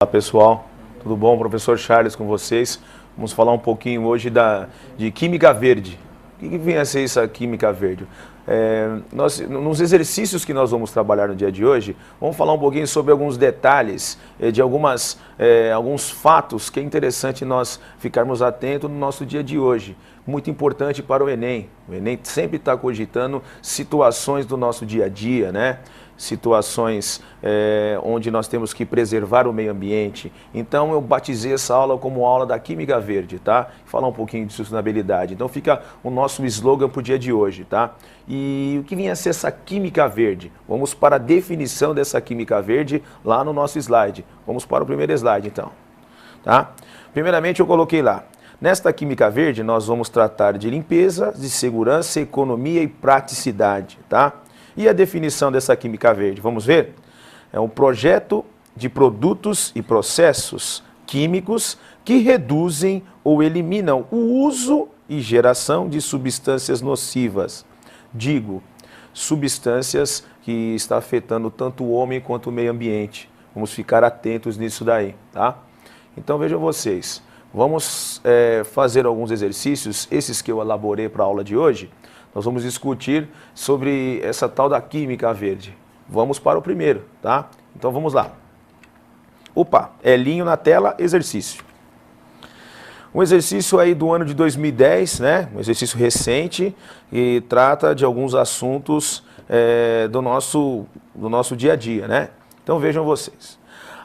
Olá pessoal, tudo bom? Professor Charles com vocês. Vamos falar um pouquinho hoje de química verde. O que vem a ser essa química verde? Nos exercícios que nós vamos trabalhar no dia de hoje, vamos falar um pouquinho sobre alguns detalhes, de alguns fatos que é interessante nós ficarmos atentos no nosso dia de hoje. Muito importante para o Enem. O Enem sempre está cogitando situações do nosso dia a dia, né? Situações onde nós temos que preservar o meio ambiente. Então eu batizei essa aula como aula da Química Verde, tá? Falar um pouquinho de sustentabilidade. Então fica o nosso slogan para o dia de hoje, tá? E o que vinha a ser essa Química Verde? Vamos para a definição dessa Química Verde lá no nosso slide. Vamos para o primeiro slide então, tá? Primeiramente eu coloquei lá. Nesta Química Verde nós vamos tratar de limpeza, de segurança, economia e praticidade, tá? E a definição dessa química verde, vamos ver? É um projeto de produtos e processos químicos que reduzem ou eliminam o uso e geração de substâncias nocivas. Digo, substâncias que estão afetando tanto o homem quanto o meio ambiente. Vamos ficar atentos nisso daí, tá? Então vejam vocês, vamos fazer alguns exercícios, esses que eu elaborei para a aula de hoje. Nós vamos discutir sobre essa tal da química verde. Vamos para o primeiro, tá? Então vamos lá. Opa, Elinho na tela, exercício. Um exercício aí do ano de 2010, né? Um exercício recente e trata de alguns assuntos do nosso dia a dia, né? Então vejam vocês.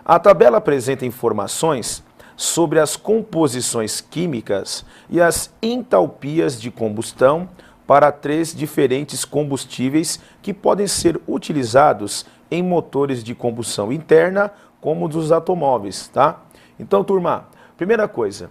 A tabela apresenta informações sobre as composições químicas e as entalpias de combustão para 3 diferentes combustíveis que podem ser utilizados em motores de combustão interna, como dos automóveis, tá? Então, turma, primeira coisa,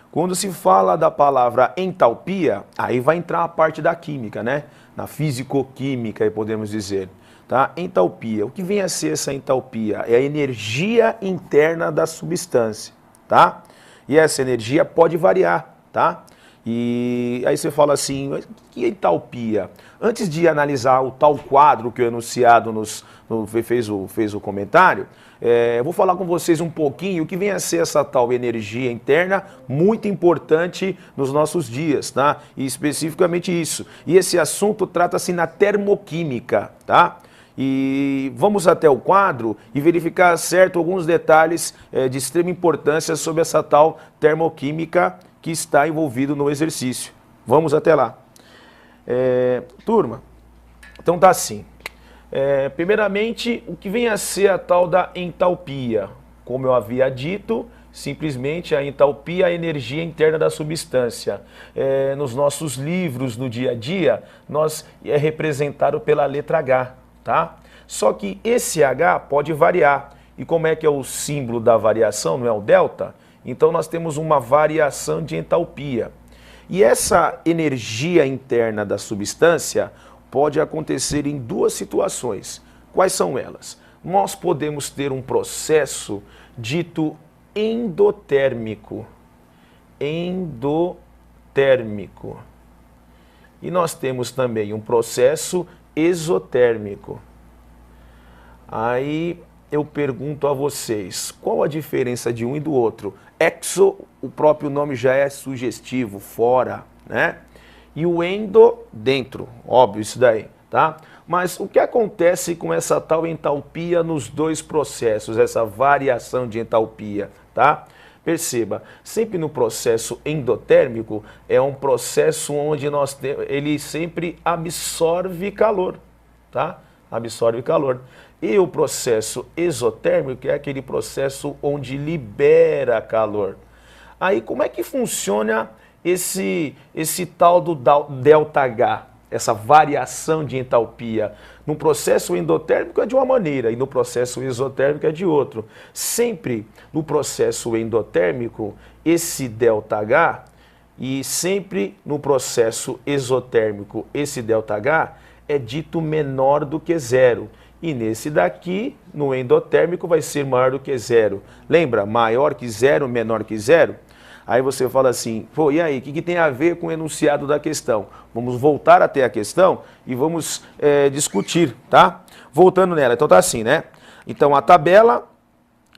quando se fala da palavra entalpia, aí vai entrar a parte da química, né? Na fisicoquímica, podemos dizer, tá? Entalpia, o que vem a ser essa entalpia? É a energia interna da substância, tá? E essa energia pode variar, tá? E aí você fala assim, o que é entalpia? Antes de analisar o tal quadro que o enunciado fez o comentário, eu vou falar com vocês um pouquinho o que vem a ser essa tal energia interna, muito importante nos nossos dias, tá? E especificamente isso. E esse assunto trata-se na termoquímica, tá? E vamos até o quadro e verificar certo alguns detalhes de extrema importância sobre essa tal termoquímica que está envolvido no exercício. Vamos até lá. Turma, então tá assim. Primeiramente, o que vem a ser a tal da entalpia? Como eu havia dito, simplesmente a entalpia é a energia interna da substância. Nos nossos livros, no dia a dia, é representado pela letra H, tá? Só que esse H pode variar. E como é que é o símbolo da variação, não é o delta? Então nós temos uma variação de entalpia. E essa energia interna da substância pode acontecer em 2 situações. Quais são elas? Nós podemos ter um processo dito endotérmico. Endotérmico. E nós temos também um processo exotérmico. Aí eu pergunto a vocês, qual a diferença de um e do outro? Exo, o próprio nome já é sugestivo, fora, né? E o endo, dentro, óbvio isso daí, tá? Mas o que acontece com essa tal entalpia nos 2 processos, essa variação de entalpia, tá? Perceba, sempre no processo endotérmico é um processo onde ele sempre absorve calor, tá? Absorve calor. E o processo exotérmico é aquele processo onde libera calor. Aí como é que funciona esse tal do ΔH, essa variação de entalpia? No processo endotérmico é de uma maneira e no processo exotérmico é de outro. Sempre no processo endotérmico, esse ΔH, e sempre no processo exotérmico, esse ΔH é dito menor do que 0. E nesse daqui, no endotérmico, vai ser maior do que 0. Lembra? Maior que 0, menor que 0? Aí você fala assim, pô, e aí, o que tem a ver com o enunciado da questão? Vamos voltar até a questão e vamos discutir, tá? Voltando nela, então tá assim, né? Então a tabela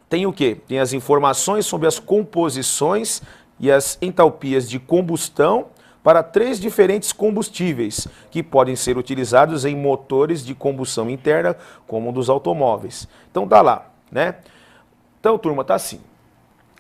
tem o quê? Tem as informações sobre as composições e as entalpias de combustão para 3 diferentes combustíveis que podem ser utilizados em motores de combustão interna, como dos automóveis. Então tá lá, né? Então, turma, tá assim.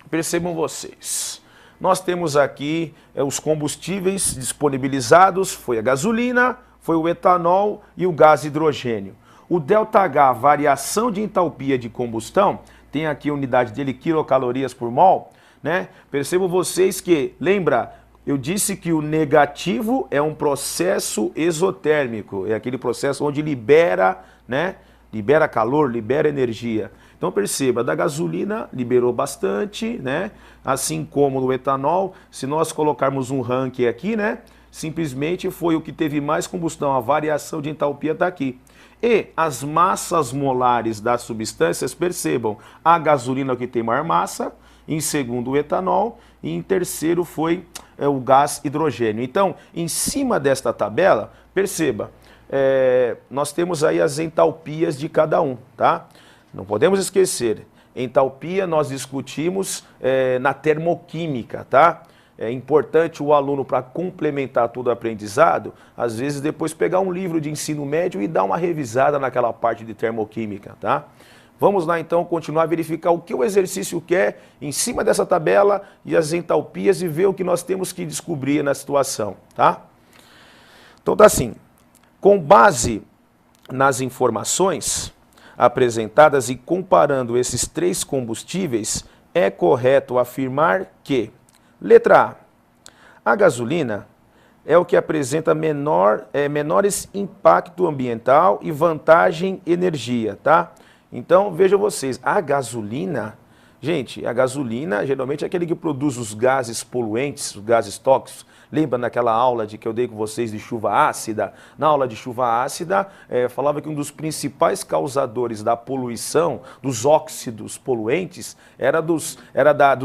Percebam vocês. Nós temos aqui os combustíveis disponibilizados, foi a gasolina, foi o etanol e o gás hidrogênio. O ΔH, variação de entalpia de combustão, tem aqui a unidade dele, quilocalorias por mol, né? Percebam vocês que, lembra, eu disse que o negativo é um processo exotérmico, é aquele processo onde libera, né? Libera calor, libera energia. Então perceba, da gasolina liberou bastante, né? Assim como no etanol, se nós colocarmos um ranking aqui, né? Simplesmente foi o que teve mais combustão, a variação de entalpia está aqui. E as massas molares das substâncias, percebam, a gasolina é o que tem maior massa, em segundo o etanol e em terceiro foi o gás hidrogênio. Então, em cima desta tabela, perceba, nós temos aí as entalpias de cada um, tá? Não podemos esquecer, entalpia nós discutimos na termoquímica, tá? É importante o aluno, para complementar todo o aprendizado, às vezes depois pegar um livro de ensino médio e dar uma revisada naquela parte de termoquímica, tá? Vamos lá então continuar a verificar o que o exercício quer em cima dessa tabela e as entalpias e ver o que nós temos que descobrir na situação, tá? Então tá assim, com base nas informações apresentadas e comparando esses 3 combustíveis, é correto afirmar que, letra A, a gasolina é o que apresenta menores impacto ambiental e vantagem energia, tá? Então, vejam vocês, a gasolina, gente, a gasolina geralmente é aquele que produz os gases poluentes, os gases tóxicos. Lembra naquela aula que eu dei com vocês de chuva ácida? Na aula de chuva ácida, falava que um dos principais causadores da poluição, dos óxidos poluentes, era dos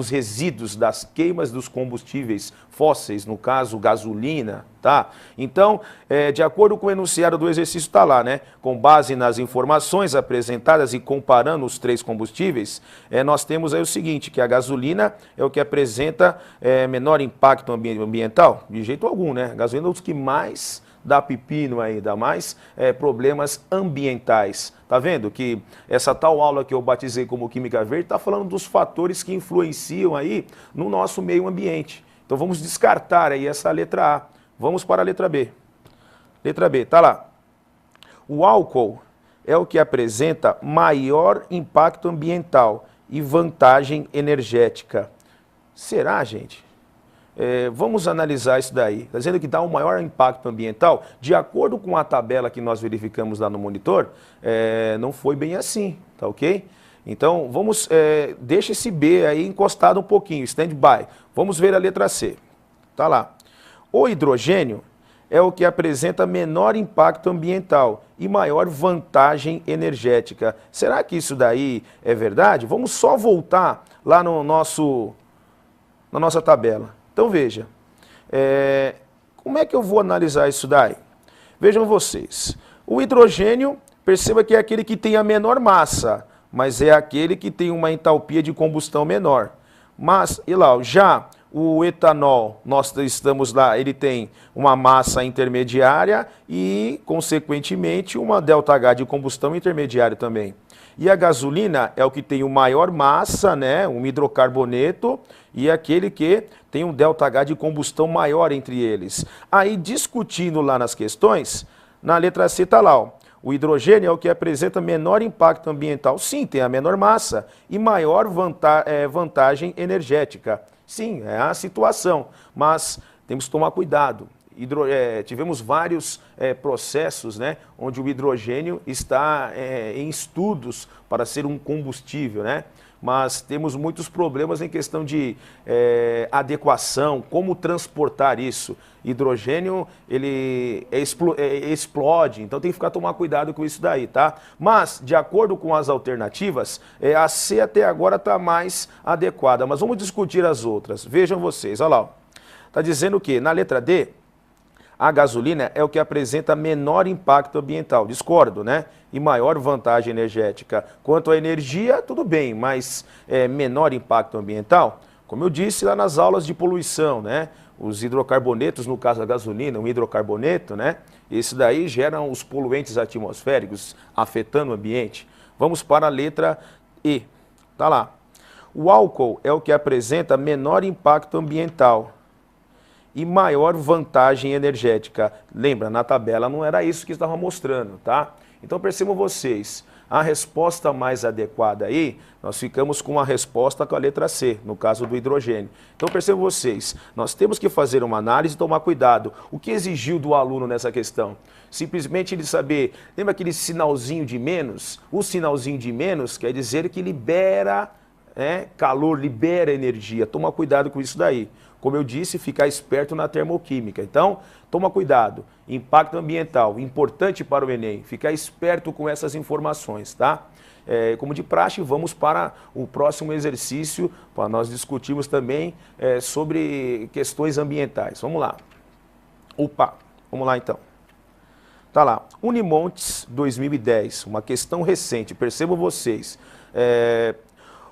resíduos, das queimas dos combustíveis fósseis, no caso gasolina, tá? Então, de acordo com o enunciado do exercício, está lá, né? Com base nas informações apresentadas e comparando os 3 combustíveis, nós temos aí o seguinte, que a gasolina é o que apresenta menor impacto ambiental. De jeito algum, né? A gasolina é um dos que mais dá pepino aí, dá mais problemas ambientais. Tá vendo que essa tal aula que eu batizei como Química Verde está falando dos fatores que influenciam aí no nosso meio ambiente. Então vamos descartar aí essa letra A. Vamos para a letra B. Letra B, tá lá. O álcool é o que apresenta maior impacto ambiental e vantagem energética. Será, gente? Vamos analisar isso daí. Está dizendo que dá um maior impacto ambiental? De acordo com a tabela que nós verificamos lá no monitor, não foi bem assim, tá ok? Então, vamos, deixa esse B aí encostado um pouquinho, stand by. Vamos ver a letra C. Tá lá. O hidrogênio é o que apresenta menor impacto ambiental e maior vantagem energética. Será que isso daí é verdade? Vamos só voltar lá na nossa tabela. Então veja, como é que eu vou analisar isso daí? Vejam vocês, o hidrogênio, perceba que é aquele que tem a menor massa, mas é aquele que tem uma entalpia de combustão menor. Mas, e lá, já o etanol, nós estamos lá, ele tem uma massa intermediária e, consequentemente, uma ΔH de combustão intermediária também. E a gasolina é o que tem o maior massa, né, um hidrocarboneto, e aquele que tem um ΔH de combustão maior entre eles. Aí, discutindo lá nas questões, na letra C está lá, ó, o hidrogênio é o que apresenta menor impacto ambiental. Sim, tem a menor massa e maior vantagem energética. Sim, é a situação, mas temos que tomar cuidado. Tivemos vários processos, né, onde o hidrogênio está em estudos para ser um combustível, né? Mas temos muitos problemas em questão de adequação, como transportar isso. Hidrogênio, ele explode, então tem que tomar cuidado com isso daí, tá? Mas, de acordo com as alternativas, a C até agora está mais adequada, mas vamos discutir as outras. Vejam vocês, olha lá, está dizendo que na letra D, A gasolina é o que apresenta menor impacto ambiental. Discordo, né? E maior vantagem energética. Quanto à energia, tudo bem, mas menor impacto ambiental? Como eu disse lá nas aulas de poluição, né? Os hidrocarbonetos, no caso da gasolina, um hidrocarboneto, né? Esse daí geram os poluentes atmosféricos, afetando o ambiente. Vamos para a letra E. Tá lá. O álcool é o que apresenta menor impacto ambiental e maior vantagem energética. Lembra, na tabela não era isso que estava mostrando, tá? Então percebam vocês, a resposta mais adequada aí, nós ficamos com a resposta com a letra C, no caso do hidrogênio. Então percebam vocês, nós temos que fazer uma análise e tomar cuidado. O que exigiu do aluno nessa questão? Simplesmente ele saber, lembra aquele sinalzinho de menos? O sinalzinho de menos quer dizer que libera calor, libera energia. Toma cuidado com isso daí. Como eu disse, ficar esperto na termoquímica. Então, toma cuidado. Impacto ambiental, importante para o Enem. Ficar esperto com essas informações, tá? Como de praxe, vamos para o próximo exercício, para nós discutirmos também sobre questões ambientais. Vamos lá. Opa, vamos lá então. Tá lá, Unimontes 2010, uma questão recente, percebam vocês.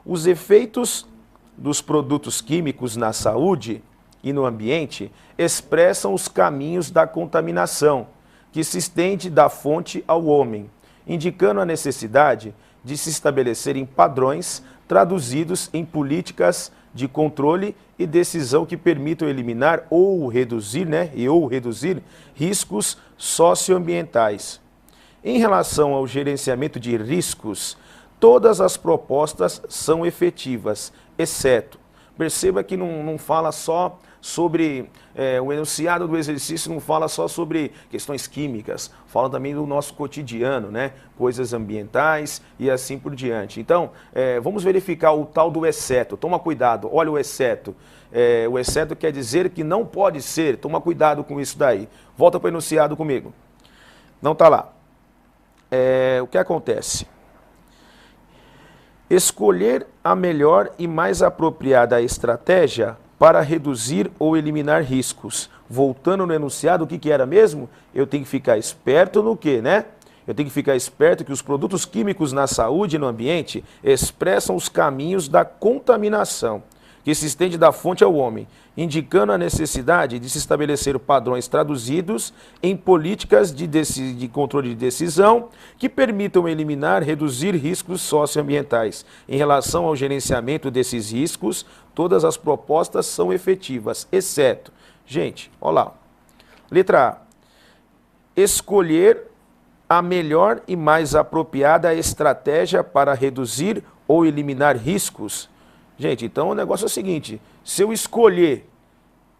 Os efeitos dos produtos químicos na saúde e no ambiente expressam os caminhos da contaminação, que se estende da fonte ao homem, indicando a necessidade de se estabelecerem padrões traduzidos em políticas de controle e decisão que permitam eliminar ou reduzir, riscos socioambientais. Em relação ao gerenciamento de riscos, todas as propostas são efetivas, exceto, perceba que não fala só sobre, o enunciado do exercício não fala só sobre questões químicas, fala também do nosso cotidiano, né? Coisas ambientais e assim por diante. Então, vamos verificar o tal do exceto, toma cuidado, olha o exceto. O exceto quer dizer que não pode ser, toma cuidado com isso daí. Volta para o enunciado comigo. Não está lá. O que acontece? Escolher a melhor e mais apropriada estratégia para reduzir ou eliminar riscos. Voltando no enunciado, o que era mesmo? Eu tenho que ficar esperto no quê, né? Eu tenho que ficar esperto que os produtos químicos na saúde e no ambiente expressam os caminhos da contaminação, que se estende da fonte ao homem, indicando a necessidade de se estabelecer padrões traduzidos em políticas de controle de decisão que permitam eliminar, reduzir riscos socioambientais. Em relação ao gerenciamento desses riscos, todas as propostas são efetivas, exceto, gente, olha lá, letra A, escolher a melhor e mais apropriada estratégia para reduzir ou eliminar riscos. Gente, então o negócio é o seguinte, se eu escolher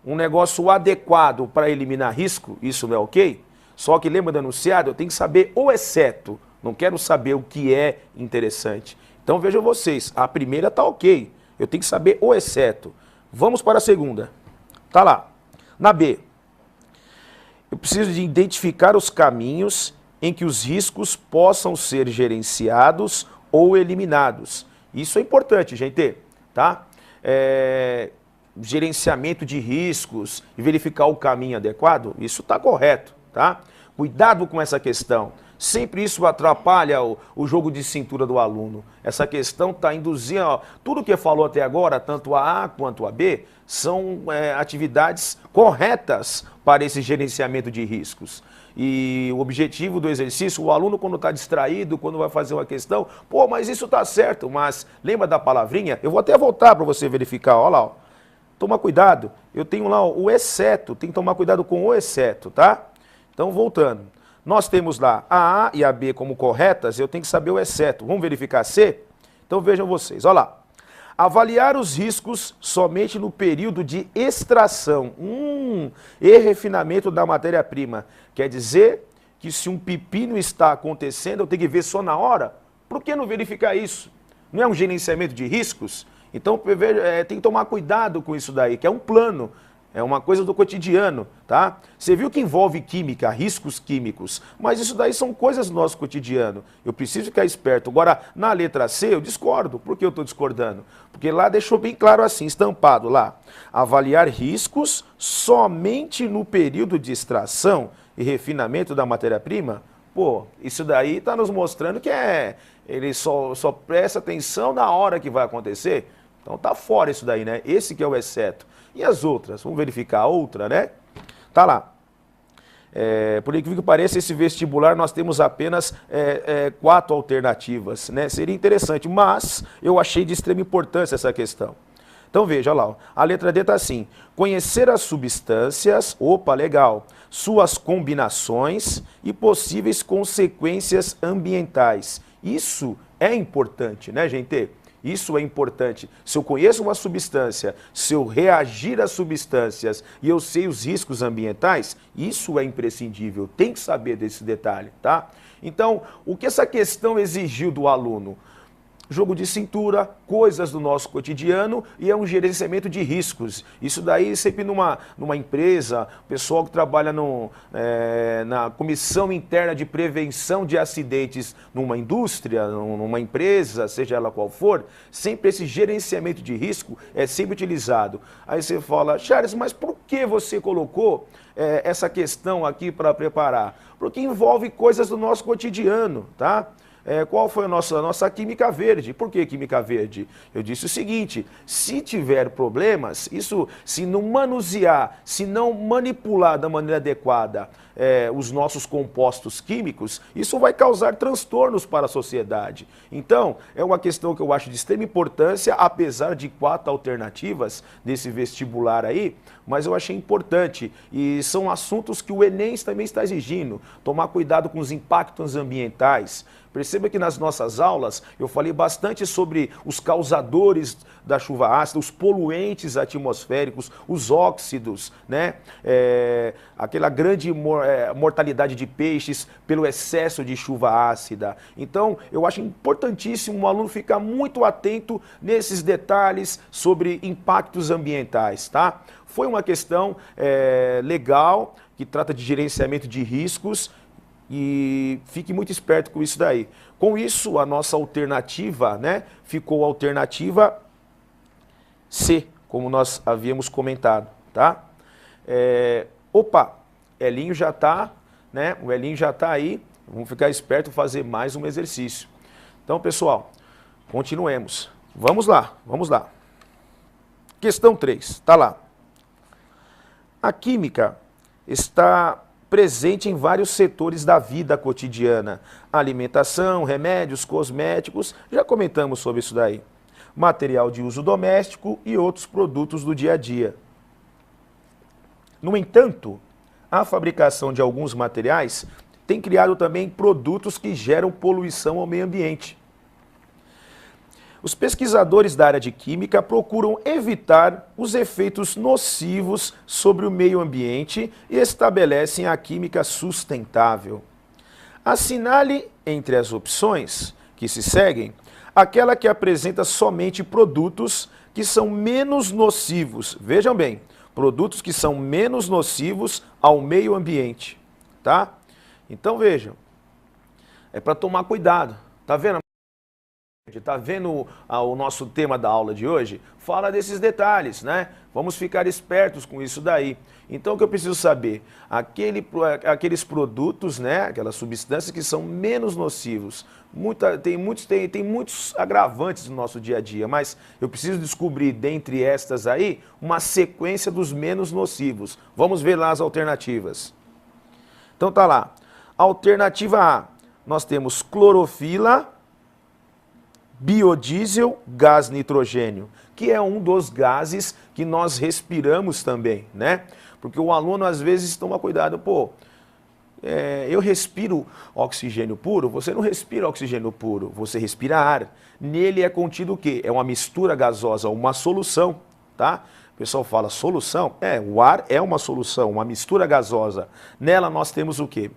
um negócio adequado para eliminar risco, isso não é ok? Só que lembra do enunciado, eu tenho que saber o exceto, não quero saber o que é interessante. Então vejam vocês, a primeira está ok, eu tenho que saber o exceto. Vamos para a segunda, tá lá, na B. Eu preciso de identificar os caminhos em que os riscos possam ser gerenciados ou eliminados. Isso é importante, gente. Tá? Gerenciamento de riscos e verificar o caminho adequado, isso está correto, tá? Cuidado com essa questão. Sempre isso atrapalha o jogo de cintura do aluno. Essa questão está induzindo, tudo que falou até agora, tanto a quanto a B, são atividades corretas para esse gerenciamento de riscos. E o objetivo do exercício, o aluno quando está distraído, quando vai fazer uma questão, pô, mas isso está certo, mas lembra da palavrinha? Eu vou até voltar para você verificar, olha lá, ó. Toma cuidado, eu tenho lá ó, o exceto, tem que tomar cuidado com o exceto, tá? Então, voltando, nós temos lá a e a B como corretas, eu tenho que saber o exceto. Vamos verificar a C? Então, vejam vocês, olha lá. Avaliar os riscos somente no período de extração e refinamento da matéria-prima. Quer dizer que se um pepino está acontecendo, eu tenho que ver só na hora? Por que não verificar isso? Não é um gerenciamento de riscos? Então tem que tomar cuidado com isso daí, que é um plano. É uma coisa do cotidiano, tá? Você viu que envolve química, riscos químicos, mas isso daí são coisas do nosso cotidiano. Eu preciso ficar esperto. Agora, na letra C, eu discordo. Por que eu estou discordando? Porque lá deixou bem claro assim, estampado lá. Avaliar riscos somente no período de extração e refinamento da matéria-prima. Pô, isso daí está nos mostrando que ele só presta atenção na hora que vai acontecer. Então tá fora isso daí, né? Esse que é o exceto. E as outras? Vamos verificar a outra, né? Tá lá. Por incrível que pareça, esse vestibular nós temos apenas 4 alternativas, né? Seria interessante, mas eu achei de extrema importância essa questão. Então veja lá, ó. A letra D está assim, conhecer as substâncias, opa, legal, suas combinações e possíveis consequências ambientais. Isso é importante, né, gente? Isso é importante. Se eu conheço uma substância, se eu reagir às substâncias e eu sei os riscos ambientais, isso é imprescindível. Tem que saber desse detalhe, tá? Então, o que essa questão exigiu do aluno? Jogo de cintura, coisas do nosso cotidiano e é um gerenciamento de riscos. Isso daí sempre numa empresa, pessoal que trabalha na comissão interna de prevenção de acidentes numa indústria, numa empresa, seja ela qual for, sempre esse gerenciamento de risco é sempre utilizado. Aí você fala, Charles, mas por que você colocou essa questão aqui para preparar? Porque envolve coisas do nosso cotidiano, tá? Qual foi a nossa química verde? Por que química verde? Eu disse o seguinte, se tiver problemas, isso se não manusear, se não manipular da maneira adequada os nossos compostos químicos, isso vai causar transtornos para a sociedade. Então, é uma questão que eu acho de extrema importância, apesar de 4 alternativas desse vestibular aí, mas eu achei importante e são assuntos que o Enem também está exigindo, tomar cuidado com os impactos ambientais. Perceba que nas nossas aulas eu falei bastante sobre os causadores da chuva ácida, os poluentes atmosféricos, os óxidos, né? Aquela grande mortalidade de peixes pelo excesso de chuva ácida. Então, eu acho importantíssimo o aluno ficar muito atento nesses detalhes sobre impactos ambientais, tá? Foi uma questão legal, que trata de gerenciamento de riscos, e fique muito esperto com isso daí. Com isso, a nossa alternativa, né, ficou a alternativa C, como nós havíamos comentado, tá? Opa, Elinho já tá, né? O Elinho já tá aí. Vamos ficar esperto, fazer mais um exercício. Então, pessoal, continuemos. Vamos lá, vamos lá. Questão 3, tá lá. A química está presente em vários setores da vida cotidiana. Alimentação, remédios, cosméticos, já comentamos sobre isso daí. Material de uso doméstico e outros produtos do dia a dia. No entanto, a fabricação de alguns materiais tem criado também produtos que geram poluição ao meio ambiente. Os pesquisadores da área de química procuram evitar os efeitos nocivos sobre o meio ambiente e estabelecem a química sustentável. Assinale entre as opções que se seguem aquela que apresenta somente produtos que são menos nocivos. Vejam bem, produtos que são menos nocivos ao meio ambiente, tá? Então vejam, é para tomar cuidado, tá vendo? Está vendo o nosso tema da aula de hoje? Fala desses detalhes, né? Vamos ficar espertos com isso daí. Então, o que eu preciso saber? Aqueles produtos, né? Aquelas substâncias que são menos nocivos. Tem muitos agravantes no nosso dia a dia, mas eu preciso descobrir, dentre estas aí, uma sequência dos menos nocivos. Vamos ver lá as alternativas. Então, tá lá. Alternativa A, nós temos clorofila, biodiesel, gás nitrogênio, que é um dos gases que nós respiramos também, né? Porque o aluno às vezes toma cuidado, pô, eu respiro oxigênio puro, você não respira oxigênio puro, você respira ar. Nele é contido o quê? É uma mistura gasosa, uma solução, tá? O pessoal fala solução? O ar é uma solução, uma mistura gasosa. Nela nós temos o quê?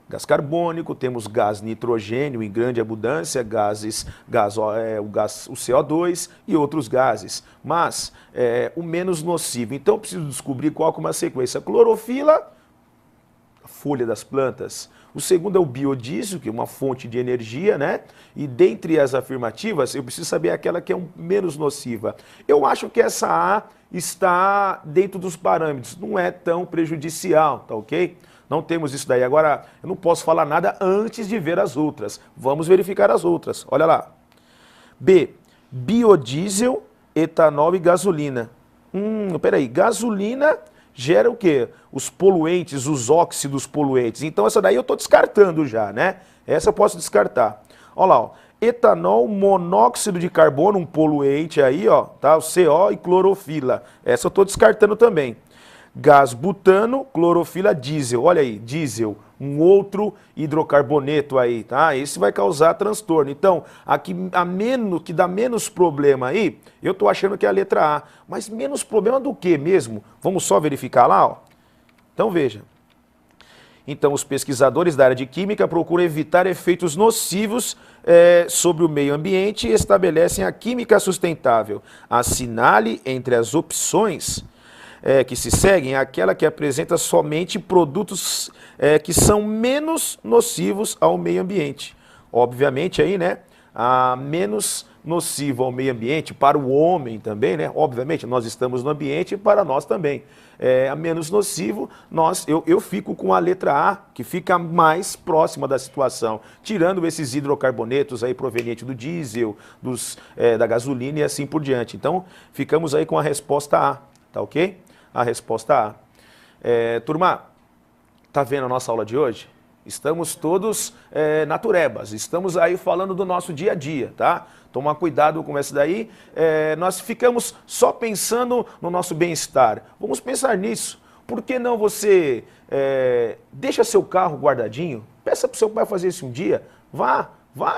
gás carbônico, temos gás nitrogênio em grande abundância, o CO2 e outros gases, mas o menos nocivo. Então eu preciso descobrir qual que é uma sequência. Clorofila, folha das plantas. O segundo é o biodiesel, que é uma fonte de energia, né? E dentre as afirmativas, eu preciso saber aquela que é menos nociva. Eu acho que essa A está dentro dos parâmetros, não é tão prejudicial, tá ok? Não temos isso daí. Agora, eu não posso falar nada antes de ver as outras. Vamos verificar as outras. Olha lá. B, biodiesel, etanol e gasolina. Peraí, gasolina gera o quê? Os poluentes, os óxidos poluentes. Então essa daí eu estou descartando já, né? Essa eu posso descartar. Olha lá, ó. Etanol, monóxido de carbono, um poluente aí, ó, tá? O CO e clorofila. Essa eu estou descartando também. Gás butano, clorofila, diesel. Olha aí, diesel, um outro hidrocarboneto aí, tá? Esse vai causar transtorno. Então, aqui que dá menos problema aí, eu tô achando que é a letra A. Mas menos problema do que mesmo? Vamos só verificar lá, ó. Então, veja. Então, os pesquisadores da área de química procuram evitar efeitos nocivos sobre o meio ambiente e estabelecem a química sustentável. Assinale entre as opções que se seguem aquela que apresenta somente produtos que são menos nocivos ao meio ambiente. Obviamente aí, né, a menos nocivo ao meio ambiente, para o homem também, né, obviamente nós estamos no ambiente e para nós também. A menos nocivo, eu fico com a letra A, que fica mais próxima da situação, tirando esses hidrocarbonetos aí provenientes do diesel, da gasolina e assim por diante. Então, ficamos aí com a resposta A, tá ok? A resposta A. Turma, tá vendo a nossa aula de hoje? Estamos todos naturebas, estamos aí falando do nosso dia a dia, tá? Tomar cuidado com essa daí, nós ficamos só pensando no nosso bem-estar. Vamos pensar nisso. Por que não você deixa seu carro guardadinho, peça para o seu pai fazer isso um dia, vá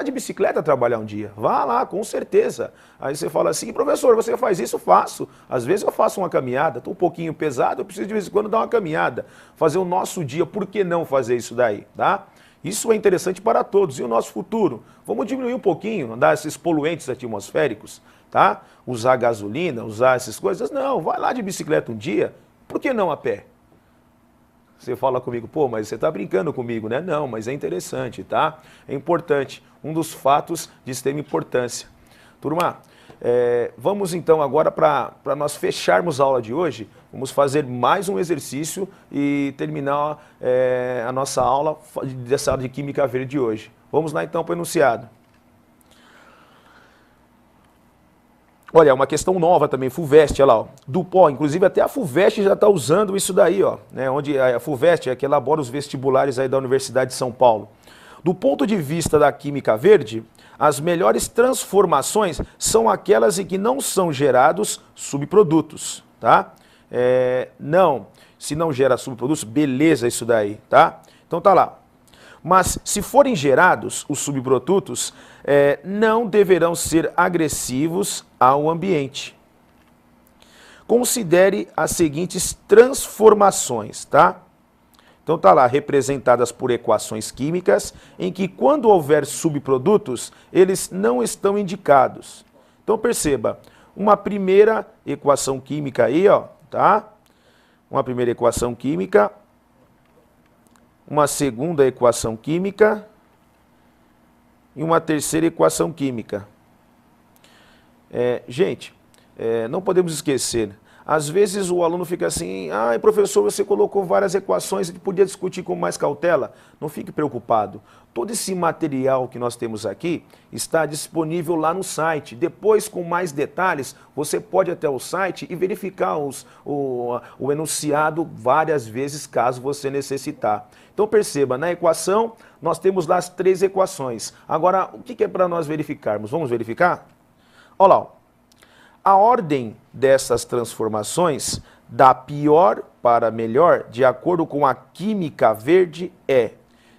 de bicicleta trabalhar um dia, vá lá, com certeza. Aí você fala assim, professor, você faz isso? Faço. Às vezes eu faço uma caminhada, estou um pouquinho pesado, eu preciso de vez em quando dar uma caminhada, fazer o nosso dia, por que não fazer isso daí, tá? Isso é interessante para todos. E o nosso futuro? Vamos diminuir um pouquinho, andar esses poluentes atmosféricos, tá? Usar gasolina, usar essas coisas. Não, vai lá de bicicleta um dia, por que não a pé? Você fala comigo, pô, mas você está brincando comigo, né? Não, mas é interessante, tá? É importante, um dos fatos de extrema importância. Turma, vamos então agora para nós fecharmos a aula de hoje, vamos fazer mais um exercício e terminar a nossa aula dessa aula de Química Verde de hoje. Vamos lá então para o enunciado. Olha, uma questão nova também, FUVEST, olha lá, ó, do pó, inclusive até a FUVEST já está usando isso daí, ó, né, onde a FUVEST é que elabora os vestibulares aí da Universidade de São Paulo. Do ponto de vista da química verde, as melhores transformações são aquelas em que não são gerados subprodutos, tá? Não, se não gera subprodutos, beleza isso daí, tá? Então tá lá. Mas se forem gerados os subprodutos, não deverão ser agressivos ao ambiente. Considere as seguintes transformações, tá? Então tá lá, representadas por equações químicas, em que quando houver subprodutos, eles não estão indicados. Então perceba, uma primeira equação química aí, ó, tá? Uma primeira equação química, uma segunda equação química e uma terceira equação química. Gente, não podemos esquecer, às vezes o aluno fica assim, professor, você colocou várias equações, a gente podia discutir com mais cautela. Não fique preocupado. Todo esse material que nós temos aqui está disponível lá no site. Depois, com mais detalhes, você pode ir até o site e verificar o enunciado várias vezes, caso você necessitar. Então perceba, na equação, nós temos lá as 3 equações. Agora, o que é para nós verificarmos? Vamos verificar? Olha lá, ó. A ordem dessas transformações, da pior para melhor, de acordo com a química verde, é.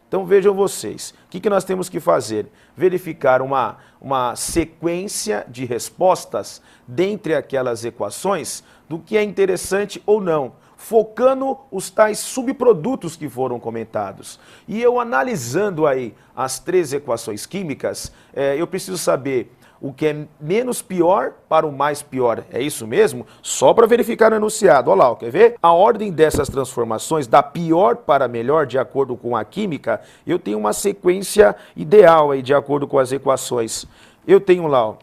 Então vejam vocês, o que nós temos que fazer? Verificar uma sequência de respostas dentre aquelas equações do que é interessante ou não. focando os tais subprodutos que foram comentados. E eu analisando aí as 3 equações químicas, eu preciso saber o que é menos pior para o mais pior. É isso mesmo? Só para verificar no enunciado. Olha lá, quer ver? A ordem dessas transformações, da pior para melhor, de acordo com a química, eu tenho uma sequência ideal aí, de acordo com as equações. Eu tenho lá, ó,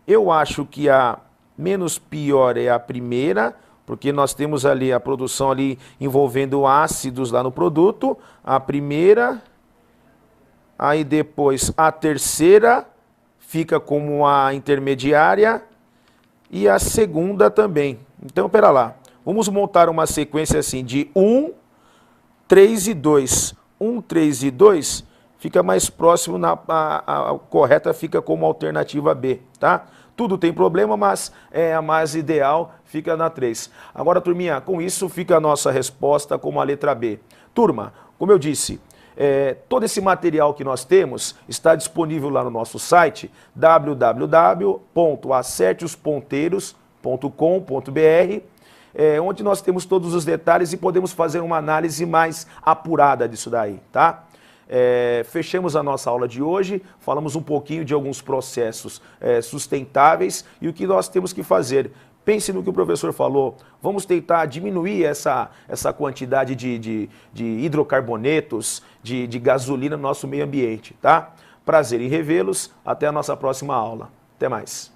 eu acho que a menos pior é a primeira, porque nós temos ali a produção ali envolvendo ácidos lá no produto. A primeira, aí depois a terceira, fica como a intermediária e a segunda também. Então, pera lá. Vamos montar uma sequência assim de 1, 3 e 2. 1, 3 e 2 fica mais próximo, a correta fica como alternativa B, tá? Tudo tem problema, mas a mais ideal fica na 3. Agora, turminha, com isso fica a nossa resposta como a letra B. Turma, como eu disse, todo esse material que nós temos está disponível lá no nosso site www.acerteosponteiros.com.br, onde nós temos todos os detalhes e podemos fazer uma análise mais apurada disso daí, tá? Fechamos a nossa aula de hoje, falamos um pouquinho de alguns processos sustentáveis e o que nós temos que fazer. Pense no que o professor falou, vamos tentar diminuir essa quantidade de hidrocarbonetos, de gasolina no nosso meio ambiente, tá? Prazer em revê-los, até a nossa próxima aula. Até mais.